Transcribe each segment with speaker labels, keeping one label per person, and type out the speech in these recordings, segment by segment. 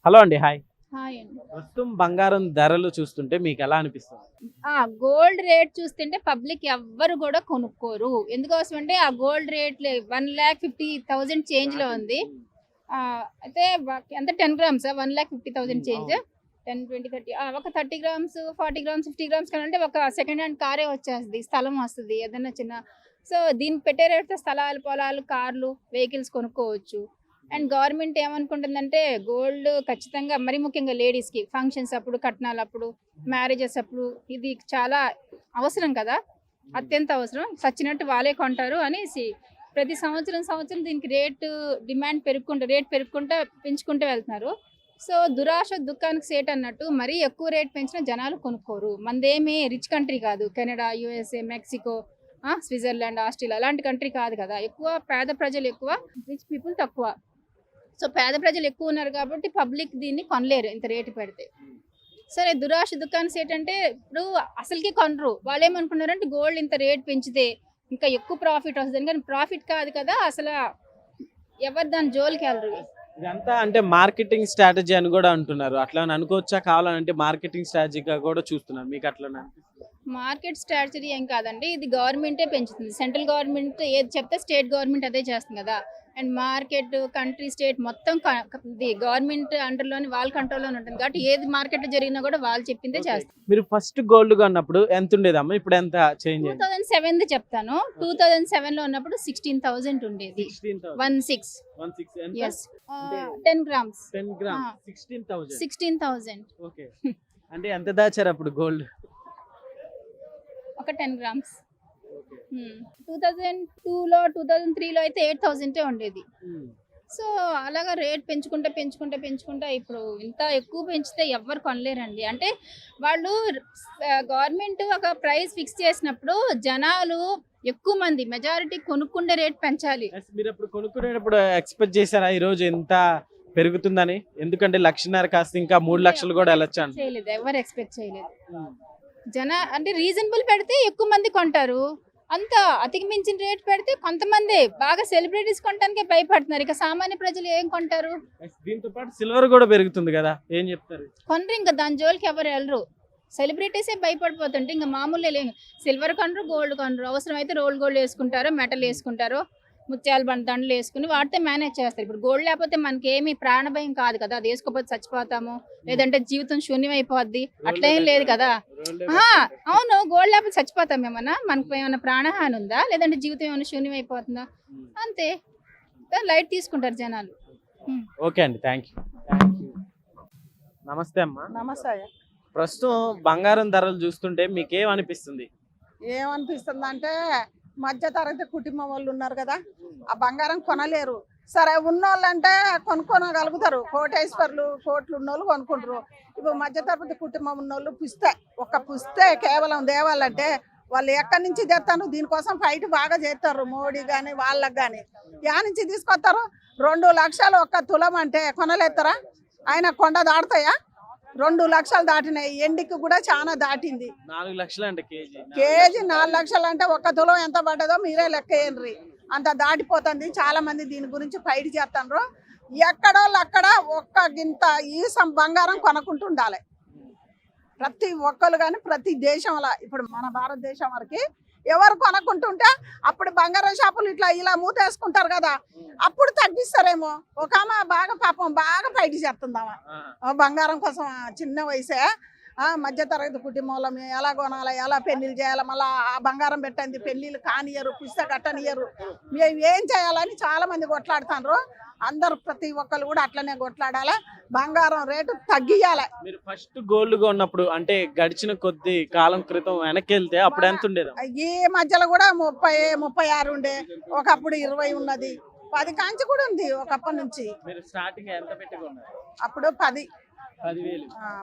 Speaker 1: Hello అండి. Hi.
Speaker 2: Hi అండి.
Speaker 1: ప్రస్తుతం బంగారం ధరలు చూస్తుంటే మీకు ఎలా అనిపిస్తుంది?
Speaker 2: గోల్డ్ రేట్ చూస్తుంటే పబ్లిక్ ఎవ్వరు కూడా కొనుక్కోరు. ఎందుకోసం అంటే ఆ గోల్డ్ రేట్ 1,50,000 చేంజ్ లో ఉంది. అయితే ఎంత 10 గ్రామ్స్ 1,50,000 చేంజ్. 10, 20, 30 ఒక 30 గ్రామ్స్ 40 గ్రామ్స్ 50 గ్రామ్స్ కనంటే ఒక సెకండ్ హ్యాండ్ కారే వచ్చేస్తుంది, స్థలం వస్తుంది ఏదైనా చిన్న. సో దీనికి పెట్టే రేట్తో స్థలాలు, పొలాలు, కార్లు, వెహికల్స్ కొనుక్కోవచ్చు. అండ్ గవర్నమెంట్ ఏమనుకుంటుందంటే గోల్డ్ ఖచ్చితంగా మరి ముఖ్యంగా లేడీస్కి ఫంక్షన్స్ అప్పుడు, కట్నాలు అప్పుడు, మ్యారేజెస్ అప్పుడు ఇది చాలా అవసరం కదా, అత్యంత అవసరం. సచ్చినట్టు వాళ్ళే కొంటారు అనేసి ప్రతి సంవత్సరం దీనికి డిమాండ్ పెరుగుకుంటూ పెంచుకుంటూ వెళ్తున్నారు. సో దురాశ దుఃఖానికి సేట్ అన్నట్టు మరీ ఎక్కువ రేట్ పెంచిన జనాలు కొనుక్కోరు. మనదేమీ రిచ్ కంట్రీ కాదు, Canada, USA, Mexico, Switzerland, Australia అలాంటి కంట్రీ కాదు కదా. ఎక్కువ పేద ప్రజలు ఎక్కువ, రిచ్ పీపుల్ తక్కువ. సో పేద ప్రజలు ఎక్కువ ఉన్నారు కాబట్టి పబ్లిక్ దీన్ని కొనలేరు ఇంత రేటు పెడితే. సరే దురాశ దుకాణం ఏంటంటే ఇప్పుడు అసలుకి కొనరు. వాళ్ళు ఏమనుకున్నారంటే గోల్డ్ ఇంత రేట్ పెంచితే ఇంకా ఎక్కువ ప్రాఫిట్ వస్తుంది, కానీ ప్రాఫిట్ కాదు కదా, అసలు ఎవరు దాని జోలికి వెళ్ళరు.
Speaker 1: ఇదంతా అంటే మార్కెటింగ్ స్ట్రాటజీ అని కూడా అంటున్నారు. అట్లా అనుకోవచ్చా? కావాలంటే మార్కెటింగ్ స్ట్రాటజీగా కూడా చూస్తున్నారు. మీకు అట్లా
Speaker 2: మార్కెట్ స్ట్రాటజీ ఏం కాదండి, ఇది గవర్నమెంటే పెంచుతుంది. సెంట్రల్ గవర్నమెంట్ ఏది చెప్తే స్టేట్ గవర్నమెంట్ అదే చేస్తుంది కదా. అండ్ మార్కెట్, కంట్రీ, స్టేట్ మొత్తం గవర్నమెంట్ అండర్లోని వాళ్ళ కంట్రోల్లోనే ఉంటుంది కాబట్టి ఏది మార్కెట్లో జరిగినా కూడా వాళ్ళు చెప్పిందే చేస్తారు.
Speaker 1: మీరు ఫస్ట్ గోల్డ్ కొన్నప్పుడు ఎంత ఉండేదమ్మా? ఇప్పుడు ఎంత చేంజ్?
Speaker 2: 2007 చెప్తాను. 2007 లో ఉన్నప్పుడు 16,000 ఉండేది. 16 yes. 10 గ్రామ్స్ 16,000.
Speaker 1: ఓకే. అంటే ఎంత దాచారు అప్పుడు గోల్డ్?
Speaker 2: ఒక 10 గ్రామ్స్ 2002లో 2003లో అయితే 8,000 ఉండేది. సో అలాగా రేట్ పెంచుకుంటే ఇప్పుడు ఇంత ఎక్కువ పెంచితే ఎవ్వరు కొనలేరండి. అంటే వాళ్ళు గవర్నమెంట్ ఒక ప్రైస్ ఫిక్స్ చేసినప్పుడు జనాలు ఎక్కువ మంది మెజారిటీ కొనుక్కుండే రేట్ పెంచాలి.
Speaker 1: మీరు అప్పుడు కొనుక్కునేటప్పుడు ఎక్స్పెక్ట్ చేశారా ఈ రోజు ఎంత పెరుగుతుందని? ఎందుకంటే 1,50,000 కాస్త ఇంకా 3 లక్షలు కూడా వెళ్ళొచ్చు.
Speaker 2: చేయలేదు, ఎవరు ఎక్స్పెక్ట్ చేయలేదు. అంటే రీజనబుల్ పెడితే ఎక్కువ మంది కొంటారు, అంత అతికి మించిన రేట్ పెడితే కొంతమంది బాగా సెలబ్రిటీస్ కొనడానికే భయపడుతున్నారు. ఇక సామాన్య ప్రజలు ఏం కొంటారు?
Speaker 1: దీంతో పాటు సిల్వర్ కూడా పెరుగుతుంది కదా, ఏం చెప్తారు?
Speaker 2: కొనరు, ఇంకా దాని జోలికి ఎవరు వెళ్ళరు. సెలబ్రిటీసే భయపడిపోతుంటే ఇంకా మామూలు లేదు. సిల్వర్ కొనరు, గోల్డ్ కొనరు. అవసరం అయితే రోల్ గోల్డ్ వేసుకుంటారు, మెటల్ వేసుకుంటారు, ముత్యాల దండలు వేసుకుని వాటితో మేనేజ్ చేస్తారు. ఇప్పుడు గోల్డ్ లేకపోతే మనకి ఏమి ప్రాణభయం కాదు కదా, అది వేసుకోకపోతే చచ్చిపోతాము, లేదంటే జీవితం శూన్యం అయిపోద్ది, అట్లేం లేదు కదా. అవును, గోల్డ్ లేకపోతే చచ్చిపోతాం ఏమన్నా, మనకు ఏమైనా ప్రాణహాని ఉందా, లేదంటే జీవితం ఏమైనా శూన్యం అయిపోతుందా? అంతే, లైట్ తీసుకుంటారు జనాలు.
Speaker 1: ఓకే అండి, థ్యాంక్ యూ. నమస్తే అమ్మా.
Speaker 3: నమస్తే.
Speaker 1: ప్రస్తుతం బంగారం ధరలు చూస్తుంటే మీకేమనిపిస్తుంది?
Speaker 3: ఏమనిపిస్తుంది అంటే మధ్య తరగతి కుటుంబం వాళ్ళు ఉన్నారు కదా, ఆ బంగారం కొనలేరు. సరే ఉన్నోళ్ళు అంటే కొనుక్కోగలుగుతారు, కోటేశ్వర్లు కోట్లు ఉన్నోళ్ళు కొనుక్కుంటారు. ఇప్పుడు మధ్య తరగతి కుటుంబం ఉన్నోళ్ళు పుస్తే కేవలం దేవాలంటే వాళ్ళు ఎక్కడి నుంచి తెస్తారు? దీనికోసం ఫైట్ బాగా చేస్తారు మోడీ కానీ వాళ్ళకి కానీ. యా నుంచి తీసుకొస్తారు? 2 లక్షలు ఒక్క తులం అంటే కొనలేస్తారా? ఆయన కొండ దాటుతాయా? 2 లక్షలు దాటినాయి, ఎండికి కూడా చాలా దాటింది.
Speaker 1: 4 లక్షలు అంటే
Speaker 3: కేజీ 4 లక్షలు అంటే ఒక్క తులం ఎంత పడ్డదో మీరే లెక్క వేయండి. అంత దాటిపోతుంది. చాలా మంది దీని గురించి ఫైట్ చేస్తారు. ఎక్కడోళ్ళు అక్కడ ఒక్క గింత ఈసం బంగారం కొనుక్కుంటూ ఉండాలి ప్రతి ఒక్కరు కానీ, ప్రతి దేశంలో. ఇప్పుడు మన భారతదేశం వరకు ఎవరు కొనుక్కుంటుంటే అప్పుడు బంగారం షాపులు ఇలా మూతేసుకుంటారు కదా, అప్పుడు తగ్గిస్తారేమో. ఒక ఆమె బాగా ఫైట్ చేస్తుందామా బంగారం కోసం. చిన్న వయసే మధ్య తరగతి కుటుంబంలో మేము ఎలా కొనాలి, ఎలా పెళ్లిళ్ళు చేయాలి, మళ్ళీ ఆ బంగారం పెట్టండి పెళ్లిళ్ళు కానియరు, పుస్తక కట్టనియరు, మేము ఏం చేయాలని చాలా మంది కొట్లాడుతారు. అందరు ప్రతి ఒక్కరు కూడా అట్లనే కొట్లాడాలి, బంగారం రేటు తగ్గియాలి.
Speaker 1: మీరు ఫస్ట్ గోల్డ్ కొన్నప్పుడు అంటే గడిచిన కొద్ది కాలం క్రితం వెనక్కి వెళ్తే అప్పుడు ఎంత ఉండేది?
Speaker 3: ఈ మధ్యలో కూడా 30-36 ఉండే, ఒకప్పుడు 20 ఉన్నది, 10 కాంచి కూడా ఉంది ఒకప్పటి నుంచి.
Speaker 1: మీరు స్టార్టింగ్ ఎంత పెట్టుకున్నారు?
Speaker 3: అప్పుడు 10,000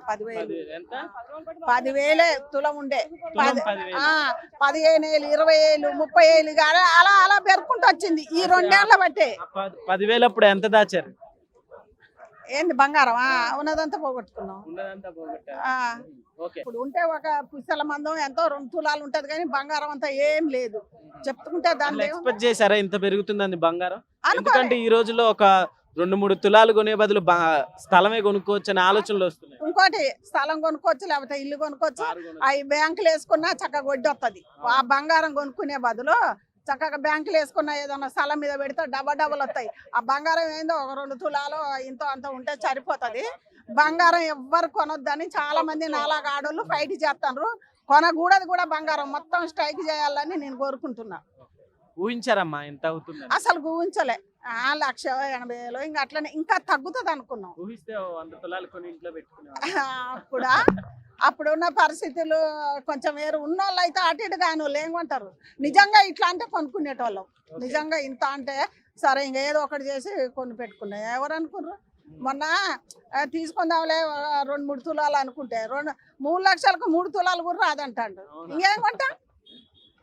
Speaker 3: 10,000 తులం ఉండే. 15,000 20,000 30,000 అలా పెరుకుంటూ వచ్చింది ఈ 2 ఏళ్ల బట్టే.
Speaker 1: 10,000 అప్పుడు ఎంత దాచారు?
Speaker 3: ఏంది బంగారం ఉన్నదంతా పోగొట్టుకున్నాం. ఇప్పుడు ఉంటే ఒక పుస్తల మందం ఎంతో 2 తులాలు ఉంటది కానీ బంగారం అంతా ఏం లేదు. చెప్పుకుంటే దాన్ని
Speaker 1: ఎక్స్పెక్ట్ చేశారా ఇంత పెరుగుతుందని బంగారం? ఎందుకంటే ఈ రోజుల్లో ఒక 2-3 తులాలు కొనే బదులు స్థలమే కొనుక్కోవచ్చు అనే ఆలోచనలు వస్తున్నాయి.
Speaker 3: ఇంకోటి స్థలం కొనుక్కోవచ్చు, లేకపోతే ఇల్లు కొనుక్కోవచ్చు. అవి బ్యాంకులు వేసుకున్నా చక్కగా వడ్డీ వస్తుంది. ఆ బంగారం కొనుక్కునే బదులు చక్కగా బ్యాంకులు వేసుకున్న ఏదైనా స్థలం మీద పెడితే డబల్ వస్తాయి. ఆ బంగారం ఏందో ఒక 2 తులాలు ఇంతో అంత ఉంటే సరిపోతుంది. బంగారం ఎవ్వరు కొనొద్దని చాలా మంది నాలాగా ఆడోళ్ళు ఫైట్ చేస్తారు. కొనకూడదు కూడా, బంగారం మొత్తం స్ట్రైక్ చేయాలని నేను కోరుకుంటున్నా.
Speaker 1: ఊహించారమ్మా ఎంత అవుతుంది?
Speaker 3: అసలు ఊహించలే. 1,80,000 ఇంకా అట్లనే ఇంకా తగ్గుతుంది అనుకున్నాం.
Speaker 1: ఊహిస్తే 100 తులాలు కొని ఇంట్లో పెట్టుకునే
Speaker 3: అప్పుడా అప్పుడున్న పరిస్థితులు కొంచెం వేరు. ఉన్నోళ్ళు అయితే అటు ఇటు కాను లేకుంటారు. నిజంగా ఇట్లా అంటే కొనుక్కునేటోళ్ళం. నిజంగా ఇంత అంటే సరే ఇంకా ఏదో ఒకటి చేసి కొని పెట్టుకున్నాయి. ఎవరు అనుకున్నారు? మొన్న తీసుకుందాంలే 2-3 తులాలు అనుకుంటే 3 లక్షలకు 3 తులాలు కూడా రాదంటాడు. ఇంకేం కొంటా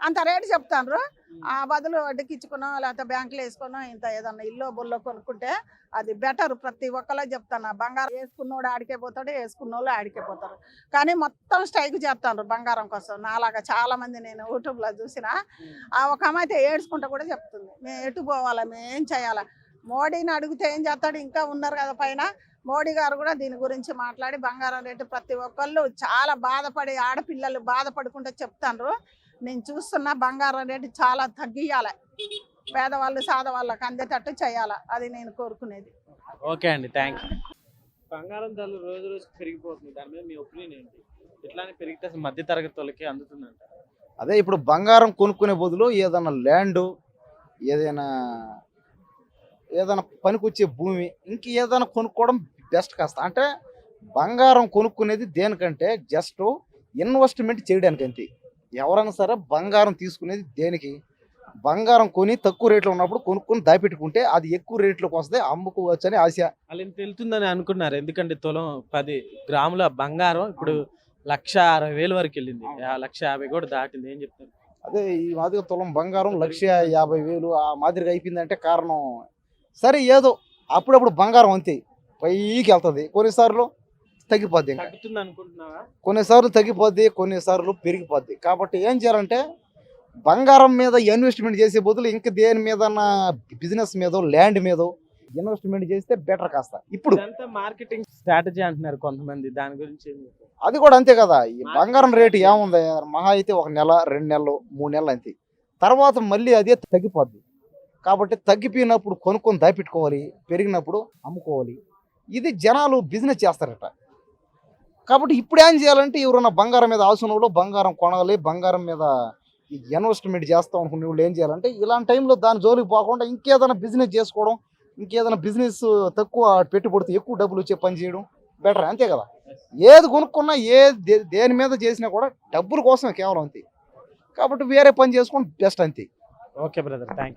Speaker 3: అంత రేటు చెప్తాను. ఆ బదులు వడ్డీకి ఇచ్చుకున్నాం, లేకపోతే బ్యాంకులో వేసుకున్నాం, ఇంత ఏదన్నా ఇల్లు బొల్లో కొనుక్కుంటే అది బెటర్. ప్రతి ఒక్కలా చెప్తాను. బంగారం వేసుకున్నోడు ఆడికే పోతాడు, వేసుకున్నోళ్ళు ఆడికే పోతారు. కానీ మొత్తం స్ట్రైక్ చేస్తాను బంగారం కోసం. నాలాగా చాలా మంది నేను యూట్యూబ్లో చూసిన ఒక అమ్మాయి అయితే ఏడ్చుకుంటా కూడా చెప్తుంది, మేము ఎటు పోవాలా, మేము ఏం చేయాలా. మోడీని అడిగితే ఏం చేస్తాడు, ఇంకా ఉన్నారు కదా పైన. మోడీ గారు కూడా దీని గురించి మాట్లాడి బంగారం రేటు ప్రతి ఒక్కళ్ళు చాలా బాధపడి ఆడపిల్లలు బాధపడుకుంటే చెప్తాను. నేను చూస్తున్నా బంగారం రేటు చాలా తగ్గియాలి, పేదవాళ్ళు సాదవాళ్ళకి అందేటట్టు చేయాలి. అది నేను కోరుకునేది.
Speaker 1: ఓకే అండి, థ్యాంక్ యూ. బంగారం ధరలు రోజు రోజు పెరిగిపోతుంది, దాని మీద మీ ఒపీనియన్ ఏంటి? ఎట్లానే పెరిగితే అసలు మధ్య తరగతి వాళ్ళకి అందుతుందంట?
Speaker 4: అదే ఇప్పుడు బంగారం కొనుక్కునే బదులు ఏదైనా ల్యాండ్, ఏదైనా పనికొచ్చే భూమి ఏదైనా కొనుక్కోవడం బెస్ట్. కాస్త అంటే బంగారం కొనుక్కునేది దేనికంటే జస్ట్ ఇన్వెస్ట్మెంట్ చేయడానికి అంతే. ఎవరైనా సరే బంగారం తీసుకునేది దేనికి? బంగారం కొని తక్కువ రేట్లో ఉన్నప్పుడు కొనుక్కొని దాపెట్టుకుంటే అది ఎక్కువ రేట్లోకి వస్తే అమ్ముకోవచ్చు అని ఆశ.
Speaker 1: వాళ్ళు ఇంత వెళ్తుందని అనుకున్నారు, ఎందుకంటే తులం 10 గ్రాముల బంగారం ఇప్పుడు 1,60,000 వరకు వెళ్ళింది. 1,50,000 కూడా దాటింది. ఏం చెప్తారు?
Speaker 4: అదే ఈ మాదిరిగా తులం బంగారం 1,50,000 ఆ మాదిరిగా అయిపోయిందంటే కారణం సరే ఏదో అప్పుడప్పుడు బంగారం అంతే పైకి వెళ్తుంది, కొన్నిసార్లు తగ్గిపోద్ది.
Speaker 1: తగ్గుతుంది అనుకుంటున్నావా?
Speaker 4: కొన్నిసార్లు తగ్గిపోద్ది, కొన్నిసార్లు పెరిగిపోద్ది. కాబట్టి ఏం చేయాలంటే బంగారం మీద ఇన్వెస్ట్మెంట్ చేసే బదులు ఇంకా దేని మీద బిజినెస్ మీద ల్యాండ్ మీద ఇన్వెస్ట్మెంట్ చేస్తే బెటర్. కాస్త ఇప్పుడు
Speaker 1: మార్కెటింగ్ స్ట్రాటజీ అంటున్నారు కొంతమంది, దాని గురించి ఏం చెప్తారు?
Speaker 4: అది కూడా అంతే కదా. ఈ బంగారం రేటు ఏముంది, మహా అయితే 1 నెల 2 నెలలు 3 నెలలు అంతే, తర్వాత మళ్ళీ అదే తగ్గిపోద్ది. కాబట్టి తగ్గిపోయినప్పుడు కొనుక్కొని దాపెట్టుకోవాలి, పెరిగినప్పుడు అమ్ముకోవాలి. ఇది జనాలు బిజినెస్ చేస్తారట. కాబట్టి ఇప్పుడు ఏం చేయాలంటే ఎవరన్నా బంగారం మీద ఆశ ఉన్నవాళ్ళు బంగారం కొనాలి, బంగారం మీద ఇన్వెస్ట్మెంట్ చేస్తాం అనుకునే వాళ్ళు ఏం చేయాలంటే ఇలాంటి టైంలో దాని జోలికి పోకుండా ఇంకేదైనా బిజినెస్ చేసుకోవడం, ఇంకేదైనా బిజినెస్ తక్కువ పెట్టుబడితో ఎక్కువ డబ్బులు వచ్చే పని చేయడం బెటర్. అంతే కదా. ఏది కొనుక్కున్నా దేని మీద చేసినా కూడా డబ్బుల కోసమే కేవలం అంతే. కాబట్టి వేరే పని చేసుకోవడం బెస్ట్ అంతే.
Speaker 1: Okay brother, thank you.